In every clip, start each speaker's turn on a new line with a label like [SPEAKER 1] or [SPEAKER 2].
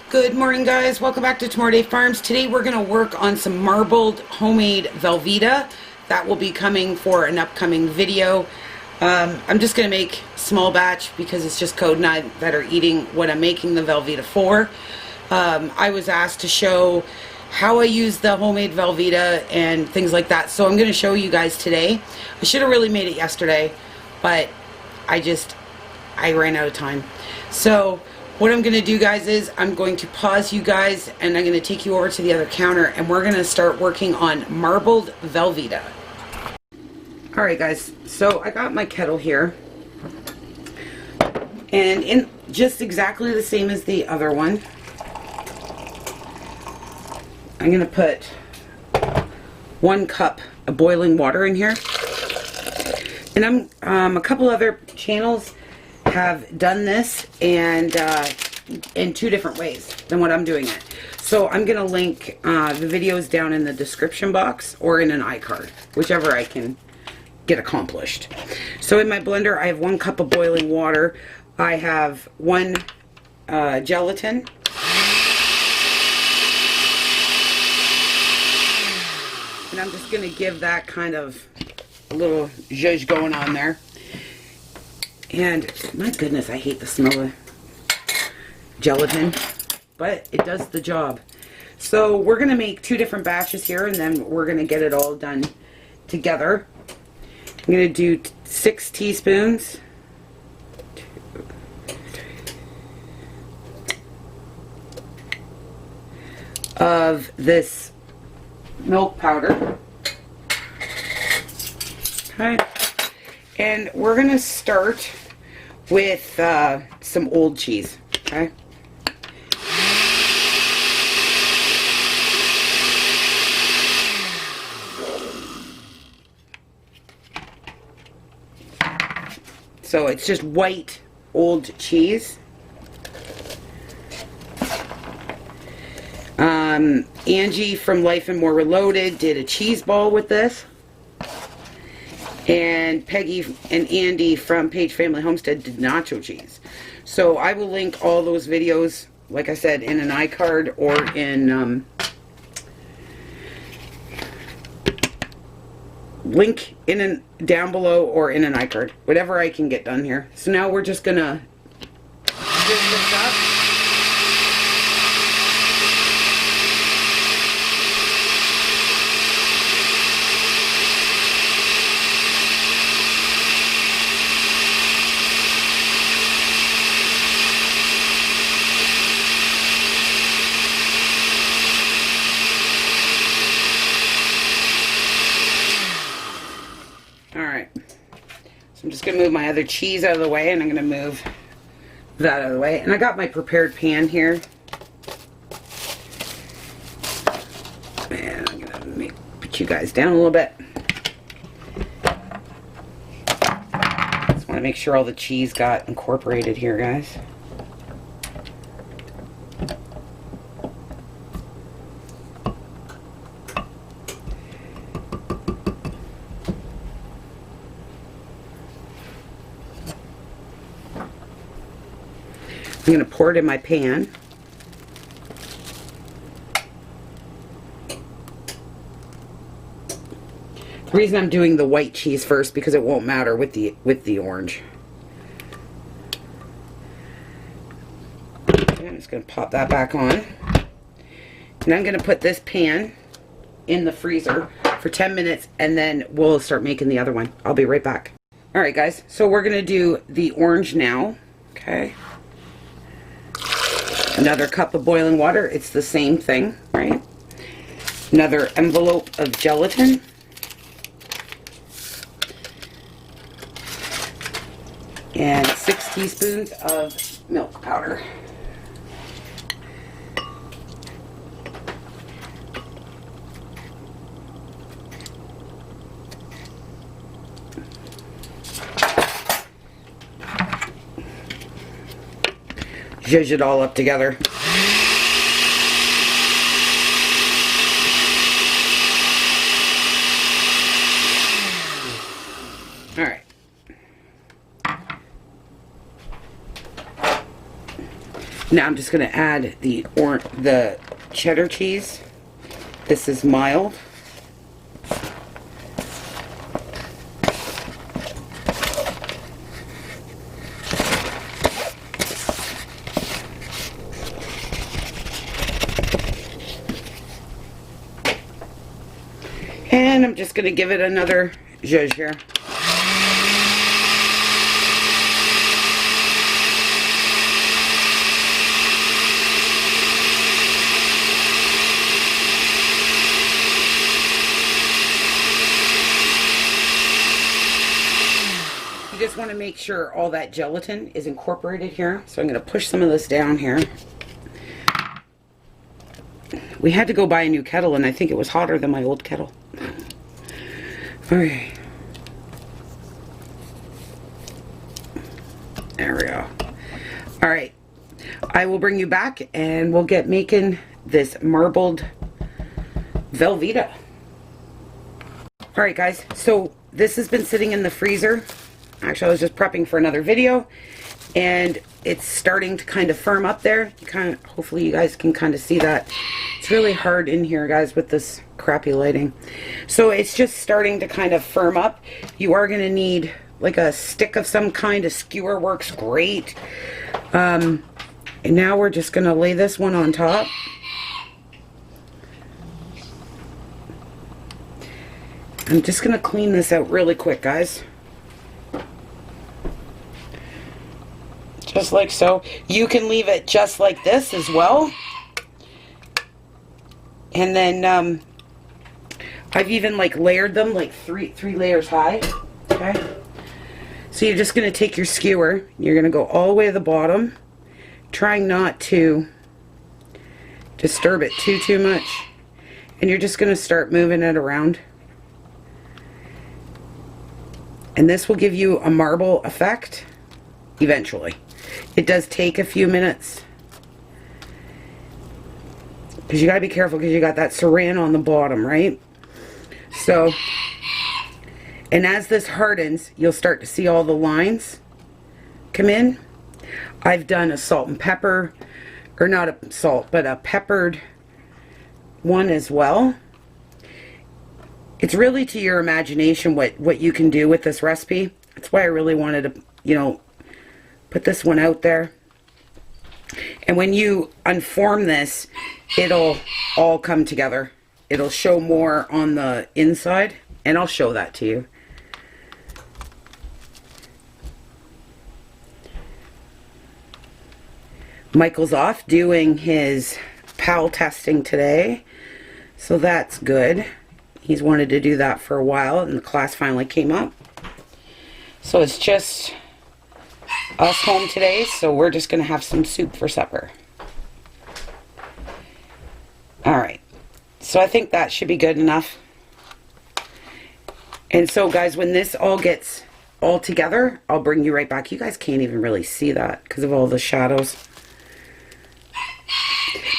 [SPEAKER 1] Good morning, guys. Welcome back to Tomorrowday Farms. Today we're going to work on some marbled homemade Velveeta. That will be coming for an upcoming video. I'm just going to make small batch because it's just Code and I that are eating what I'm making the Velveeta for. I was asked to show how I use the homemade Velveeta and things like that. So I'm going to show you guys today. I should have really made it yesterday, but I ran out of time. So what I'm going to do, guys, is I'm going to pause you guys and I'm going to take you over to the other counter and we're going to start working on marbled Velveeta. Alright, guys, so I got my kettle here, and in just exactly the same as the other one, I'm going to put 1 cup of boiling water in here. And a couple other channels have done this and in 2 different ways than what I'm doing it. So I'm going to link the videos down in the description box or in an iCard, whichever I can get accomplished. So in my blender I have 1 cup of boiling water. I have 1 gelatin. And I'm just going to give that kind of a little zhuzh going on there. And my goodness, I hate the smell of gelatin, but it does the job. So we're going to make 2 different batches here, and then we're going to get it all done together. I'm going to do 6 teaspoons. 2, 3, of this milk powder. Okay. And we're going to start with some old cheese, okay? So it's just white old cheese. Angie from Life and More Reloaded did a cheese ball with this. And Peggy and Andy from Page Family Homestead did nacho cheese. So I will link all those videos, like I said, in an iCard or in link down below or in an iCard, whatever I can get done here. So now we're just gonna whisk this up. Alright, so I'm just going to move my other cheese out of the way, and I'm going to move that out of the way. And I got my prepared pan here. And I'm going to put you guys down a little bit. Just want to make sure all the cheese got incorporated here, guys. I'm going to pour it in my pan. The reason I'm doing the white cheese first because it won't matter with the orange. Okay, I'm just going to pop that back on. And I'm going to put this pan in the freezer for 10 minutes and then we'll start making the other one. I'll be right back. Alright, guys, so we're going to do the orange now. Okay. Another cup of boiling water. It's the same thing, right? Another envelope of gelatin. And 6 teaspoons of milk powder. Zhuzh it all up together. Now I'm just going to add the cheddar cheese. This is mild. And I'm just going to give it another zhuzh here. You just want to make sure all that gelatin is incorporated here. So I'm going to push some of this down here. We had to go buy a new kettle, and I think it was hotter than my old kettle. Okay. There we go. All right. I will bring you back, and we'll get making this marbled Velveeta. All right, guys. So this has been sitting in the freezer. Actually, I was just prepping for another video, and it's starting to kind of firm up there. Hopefully you guys can kind of see that. It's really hard in here, guys, with this crappy lighting. So it's just starting to kind of firm up. You are going to need like a stick of some kind. A skewer works great. And now we're just going to lay this one on top. I'm just going to clean this out really quick, guys. Just like so. You can leave it just like this as well. And then I've even like layered them like three layers high. Okay. So you're just going to take your skewer. You're going to go all the way to the bottom, trying not to disturb it too much. And you're just going to start moving it around. And this will give you a marble effect eventually. It does take a few minutes, because you got to be careful, because you got that saran on the bottom, right? So, and as this hardens, you'll start to see all the lines come in. I've done a salt and pepper, or not a salt, but a peppered one as well. It's really to your imagination what you can do with this recipe. That's why I really wanted to, you know, put this one out there. And when you unform this, it'll all come together. It'll show more on the inside, and I'll show that to you. Michael's off doing his PAL testing today, so that's good. He's wanted to do that for a while, and the class finally came up. So it's just us home today, so we're just going to have some soup for supper. Alright, so I think that should be good enough. And so, guys, when this all gets all together, I'll bring you right back. You guys can't even really see that because of all the shadows.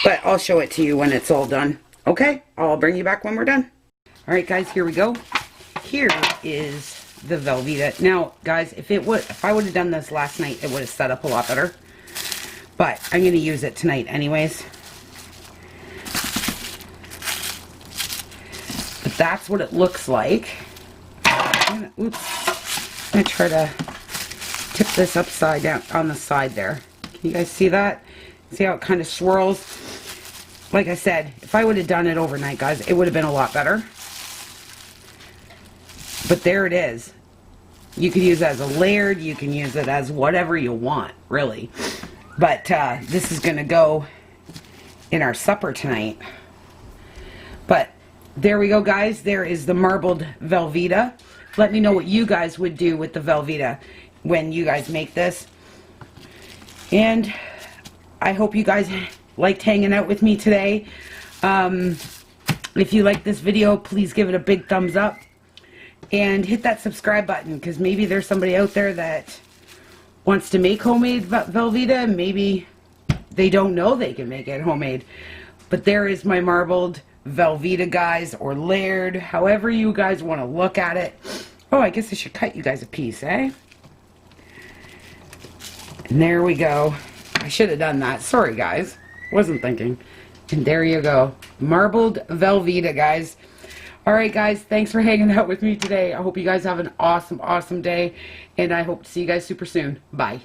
[SPEAKER 1] But I'll show it to you when it's all done. Okay, I'll bring you back when we're done. Alright, guys, here we go. Here is the Velveeta. Now, guys, if I would have done this last night, it would have set up a lot better. But I'm going to use it tonight anyways. But that's what it looks like. I'm going to try to tip this upside down on the side there. Can you guys see that? See how it kind of swirls? Like I said, if I would have done it overnight, guys, it would have been a lot better. But there it is. You can use it as a layered, you can use it as whatever you want, really. But this is going to go in our supper tonight. But there we go, guys. There is the marbled Velveeta. Let me know what you guys would do with the Velveeta when you guys make this. And I hope you guys liked hanging out with me today. If you like this video, please give it a big thumbs up. And hit that subscribe button, because maybe there's somebody out there that wants to make homemade Velveeta. Maybe they don't know they can make it homemade. But there is my marbled Velveeta, guys, or layered, however you guys want to look at it. Oh, I guess I should cut you guys a piece, eh? And there we go. I should have done that. Sorry, guys. Wasn't thinking. And there you go. Marbled Velveeta, guys. Alright, guys. Thanks for hanging out with me today. I hope you guys have an awesome, awesome day. And I hope to see you guys super soon. Bye.